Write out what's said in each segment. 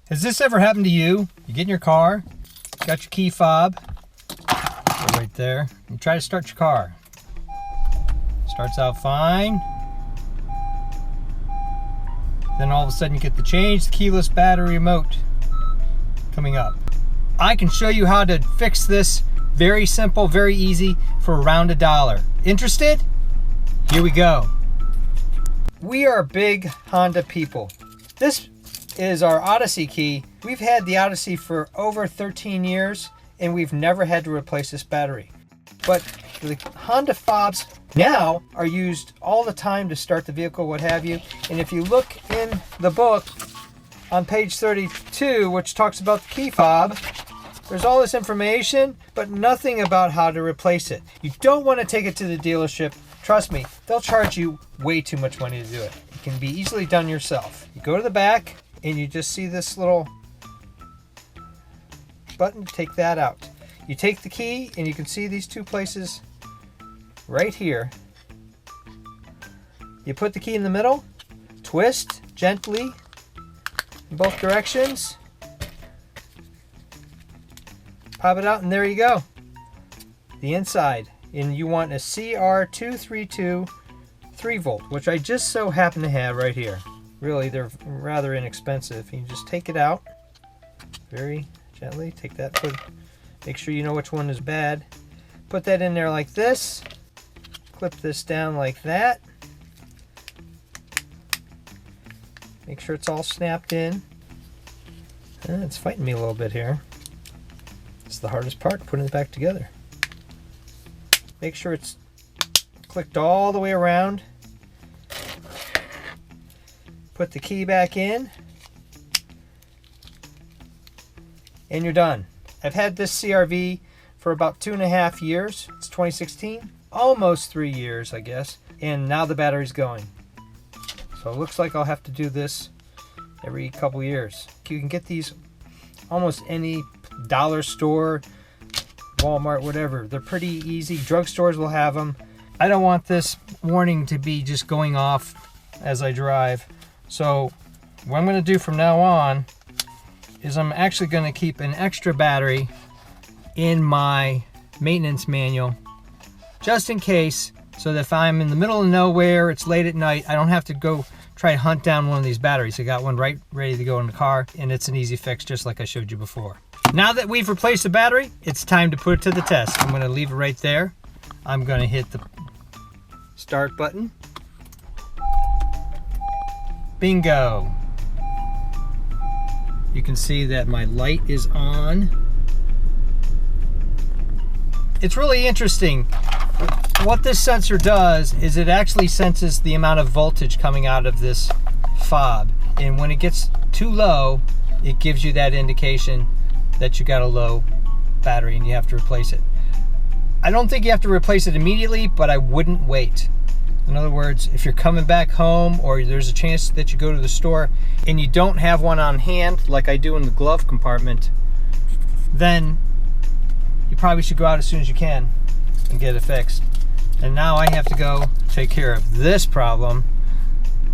Has this ever happened to you? You get in your car, got your key fob, right there, and try to start your car. Starts out fine. Then all of a sudden you get the change, the keyless battery remote coming up. I can show you how to fix this. Very simple, very easy, for around $1. Interested? Here we go. We are big Honda people. This is our Odyssey key. We've had the Odyssey for over 13 years and we've never had to replace this battery. But the Honda fobs now are used all the time to start the vehicle, what have you. And if you look in the book on page 32, which talks about the key fob, there's all this information, but nothing about how to replace it. You don't want to take it to the dealership. Trust me, they'll charge you way too much money to do it. It can be easily done yourself. You go to the back and you just see this little button, take that out. You take the key and you can see these two places right here. You put the key in the middle, twist gently in both directions, pop it out, and there you go. The inside. And you want a CR232 3-volt, which I just so happen to have right here. Really, they're rather inexpensive. You just take it out very gently. Take that, make sure you know which one is bad. Put that in there like this. Clip this down like that. Make sure it's all snapped in. It's fighting me a little bit here. It's the hardest part, putting it back together. Make sure it's clicked all the way around. Put the key back in. And you're done. I've had this CRV for about 2.5 years. It's 2016. Almost 3 years, I guess. And now the battery's going. So it looks like I'll have to do this every couple years. You can get these almost any dollar store, Walmart, whatever. They're pretty easy. Drugstores will have them. I don't want this warning to be just going off as I drive. So what I'm going to do from now on is I'm actually going to keep an extra battery in my maintenance manual just in case, so that if I'm in the middle of nowhere, it's late at night, I don't have to go try to hunt down one of these batteries. I got one right ready to go in the car, and it's an easy fix just like I showed you before. Now that we've replaced the battery, it's time to put it to the test. I'm going to leave it right there. I'm going to hit the start button. Bingo. You can see that my light is on. It's really interesting. What this sensor does is it actually senses the amount of voltage coming out of this fob. And when it gets too low, it gives you that indication that you got a low battery and you have to replace it. I don't think you have to replace it immediately, but I wouldn't wait. In other words, if you're coming back home or there's a chance that you go to the store and you don't have one on hand, like I do in the glove compartment, then you probably should go out as soon as you can and get it fixed. And now I have to go take care of this problem,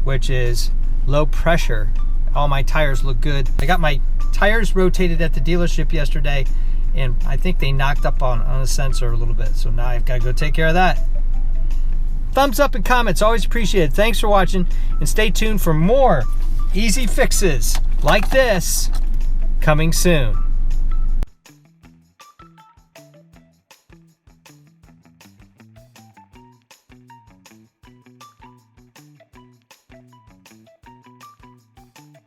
which is low pressure. All my tires look good. I got my tires rotated at the dealership yesterday, and I think they knocked up on a sensor a little bit. So now I've got to go take care of that. Thumbs up and comments, always appreciated. Thanks for watching, and stay tuned for more easy fixes like this coming soon.